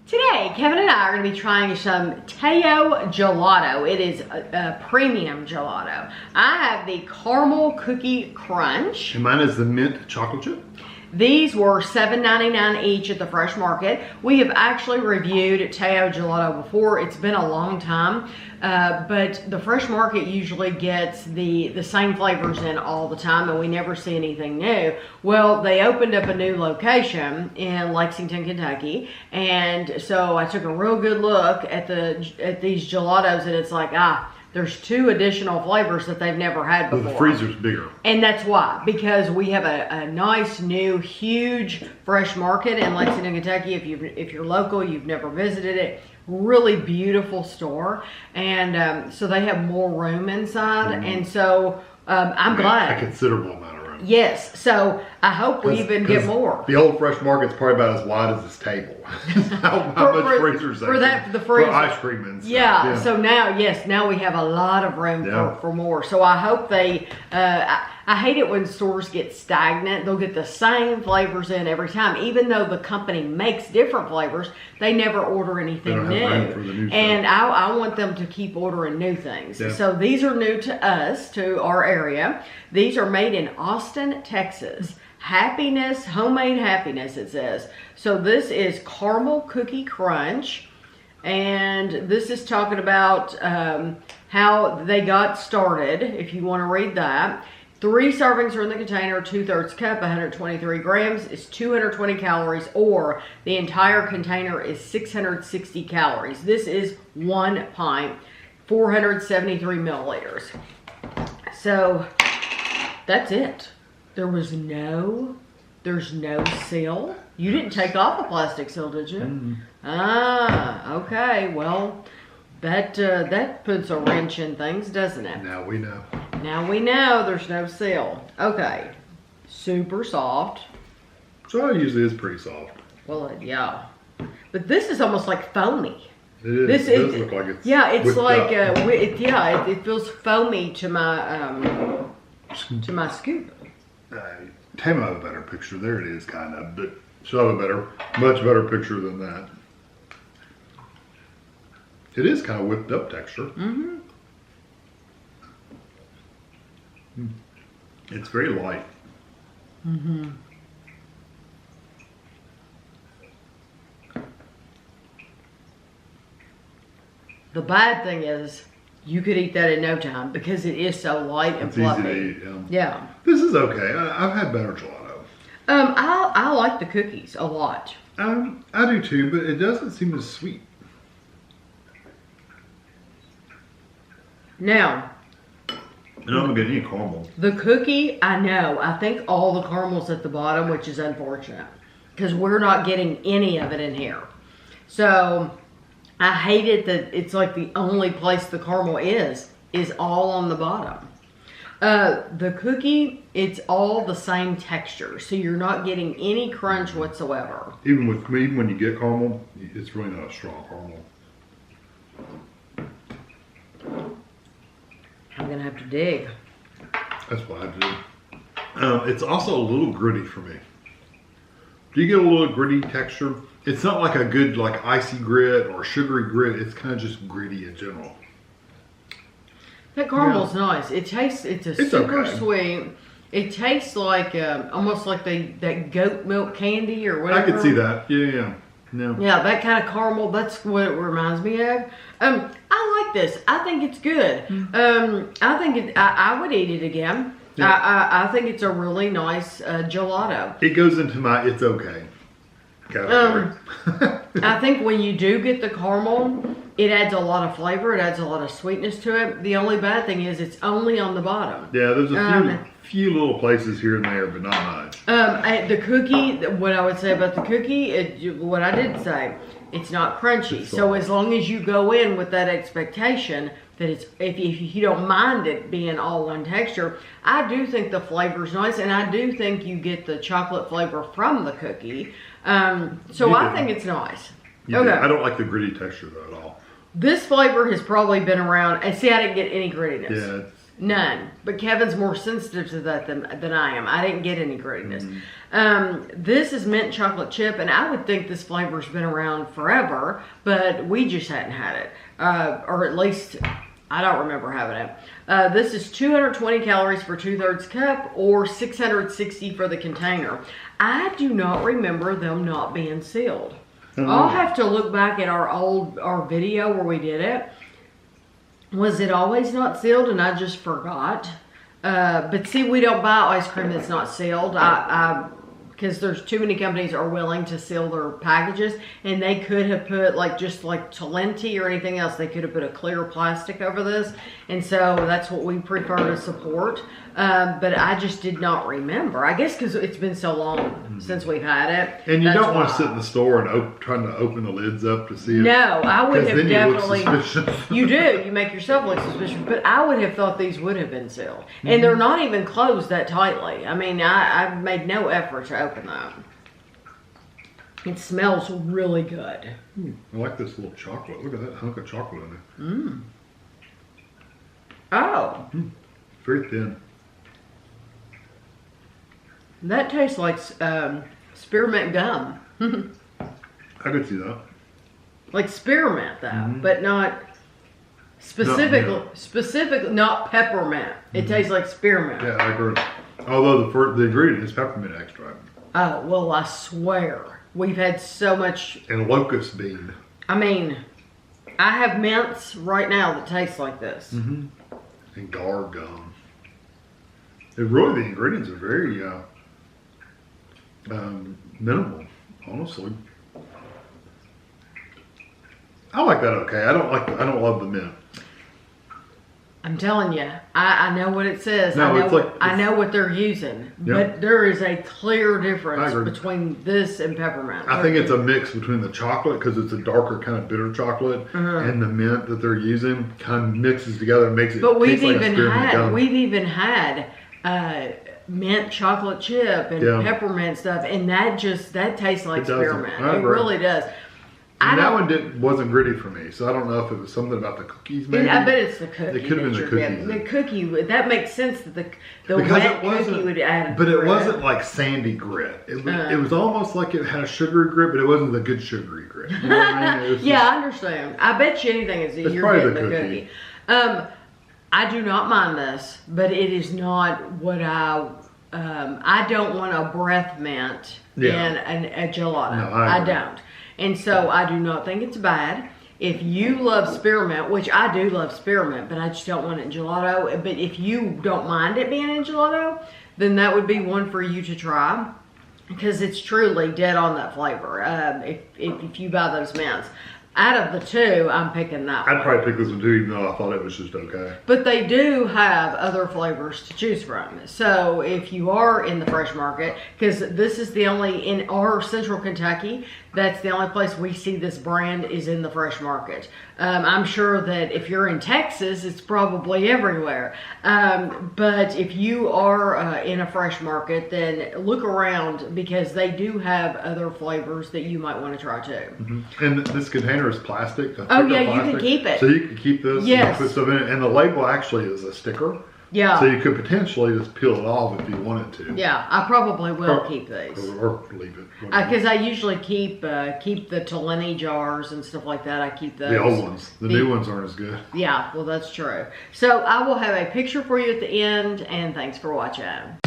Today, Kevin and I are going to be trying some Tèo Gelato. It is a premium gelato. I have the caramel cookie crunch. And mine is the mint chocolate chip. These were $7.99 each at the Fresh Market. We have actually reviewed Tèo Gelato before. It's been a long time, but the Fresh Market usually gets the same flavors in all the time, and we never see anything new. Well, they opened up a new location in Lexington, Kentucky, and so I took a real good look at these gelatos, and it's like, there's 2 additional flavors that they've never had before. The freezer's bigger. And that's why, because we have a nice, new, huge Fresh Market in Lexington, Kentucky. If you're local, you've never visited it, really beautiful store. And so they have more room inside. And so I'm glad. A considerable amount of room. Yes, so I hope we even get more. The old Fresh Market's probably about as wide as this table. how much freezer's for that? The freezer. For ice cream and stuff. Yeah, so now we have a lot of room for more. So I hope they, I hate it when stores get stagnant. They'll get the same flavors in every time. Even though the company makes different flavors, they never order anything new. And I want them to keep ordering new things. Yeah. So these are new to us, to our area. These are made in Austin, Texas. Happiness, homemade happiness, it says. So this is caramel cookie crunch. And this is talking about how they got started, if you want to read that. 3 servings are in the container, 2/3 cup, 123 grams. It's 220 calories, or the entire container is 660 calories. This is 1 pint, 473 milliliters. So that's it. There's no seal. You didn't take off the plastic seal, did you? Mm-hmm. Okay. Well, that puts a wrench in things, doesn't it? Now we know. Now we know there's no seal. Okay. Super soft. So it usually is pretty soft. Well, yeah. But this is almost like foamy. It is. It does look like it's it's like it feels foamy to my scoop. Tam have a better picture. There it is, kind of, but she'll have a much better picture than that. It is kind of whipped up texture. Mm-hmm. It's very light. Mm-hmm. The bad thing is, you could eat that in no time because it is so light and fluffy. It's easy to eat. Yeah. This is okay. I've had better gelato. I like the cookies a lot. I do too, but it doesn't seem as sweet. Now, I don't get any caramel. The cookie, I know. I think all the caramel's at the bottom, which is unfortunate because we're not getting any of it in here. So I hate it that it's like the only place the caramel is all on the bottom. The cookie, it's all the same texture, so you're not getting any crunch whatsoever. Even when you get caramel, it's really not a strong caramel. I'm gonna have to dig. That's what I do. It's also a little gritty for me. Do you get a little gritty texture? It's not like a good icy grit or sugary grit. It's kind of just gritty in general. That caramel's nice. It's super okay. sweet. It tastes like almost like that goat milk candy or whatever. I could see that. Yeah. No. Yeah, that kind of caramel. That's what it reminds me of. I like this. I think it's good. I think I would eat it again. Yeah. I think it's a really nice gelato. It goes into my it's okay category. I think when you do get the caramel, it adds a lot of flavor. It adds a lot of sweetness to it. The only bad thing is it's only on the bottom. Yeah, there's a few little places here and there, but not much. The cookie, what I would say about the cookie, what I did say, it's not crunchy. So as long as you go in with that expectation that it's, if you don't mind it being all one texture, I do think the flavor's nice, and I do think you get the chocolate flavor from the cookie. So I think it's nice. Okay. I don't like the gritty texture though at all. This flavor has probably been around, and see, I didn't get any grittiness. Yeah, None. But Kevin's more sensitive to that than I am. I didn't get any grittiness. This is mint chocolate chip, and I would think this flavor's been around forever, but we just hadn't had it. Or at least, I don't remember having it. This is 220 calories for 2/3 cup, or 660 for the container. I do not remember them not being sealed. I'll have to look back at our video where we did it. Was it always not sealed and I just forgot? But see, we don't buy ice cream that's not sealed. Because there's too many companies are willing to seal their packages, and they could have put just like Talenti or anything else, they could have put a clear plastic over this, and so that's what we prefer to support. But I just did not remember. I guess because it's been so long since we've had it. And you don't want to sit in the store and trying to open the lids up to see it. No, I would have definitely. You look suspicious. You do. You make yourself look suspicious. But I would have thought these would have been sealed, and they're not even closed that tightly. I mean, I made no effort to open them. It smells really good. I like this little chocolate. Look at that hunk of chocolate in it. Oh. Very thin. That tastes like spearmint gum. I could see that. Like spearmint though, but not specifically not peppermint. It tastes like spearmint. Yeah, I agree. Although the ingredient is peppermint extract. Oh, well, I swear. We've had so much. And locust bean. I mean, I have mints right now that taste like this. And gar gum. Really, the ingredients are very minimal, honestly. I like that okay. I don't love the mint. I'm telling you, I know what it says. No, I know what they're using, but there is a clear difference between this and peppermint. I think it's a mix between the chocolate, because it's a darker kind of bitter chocolate, and the mint that they're using kind of mixes together and makes it. But we've even had mint chocolate chip and peppermint stuff, and that tastes like spearmint. It really does. And that one wasn't gritty for me, so I don't know if it was something about the cookies. Maybe I bet it's the cookie. It could have been the cookies. The cookie, that makes sense that the wet cookie would add. But it wasn't like sandy grit. It was almost like it had a sugary grit, but it wasn't the good sugary grit. You know what I mean? I understand. I bet you anything is you're getting the cookie. I do not mind this, but it is not what I don't want a breath mint in a gelato. No, I don't. And so I do not think it's bad. If you love spearmint, which I do love spearmint, but I just don't want it in gelato. But if you don't mind it being in gelato, then that would be one for you to try, because it's truly dead on that flavor. If you buy those mints. Out of the two, I'm picking that one. I'd probably pick this one too, even though I thought it was just okay. But they do have other flavors to choose from. So if you are in the fresh market, because this is the only, in our central Kentucky, that's the only place we see this brand is in the fresh market. I'm sure that if you're in Texas, it's probably everywhere. But if you are in a fresh market, then look around, because they do have other flavors that you might want to try too. And this container is plastic. Oh yeah, you can keep it. So you can keep this. Yes. And put stuff in it. And the label actually is a sticker. Yeah. So you could potentially just peel it off if you wanted to. Yeah, I probably will keep these. Or leave it. Because I usually keep the Talenti jars and stuff like that. I keep those. The old ones. The new ones aren't as good. Yeah, well, that's true. So I will have a picture for you at the end, and thanks for watching.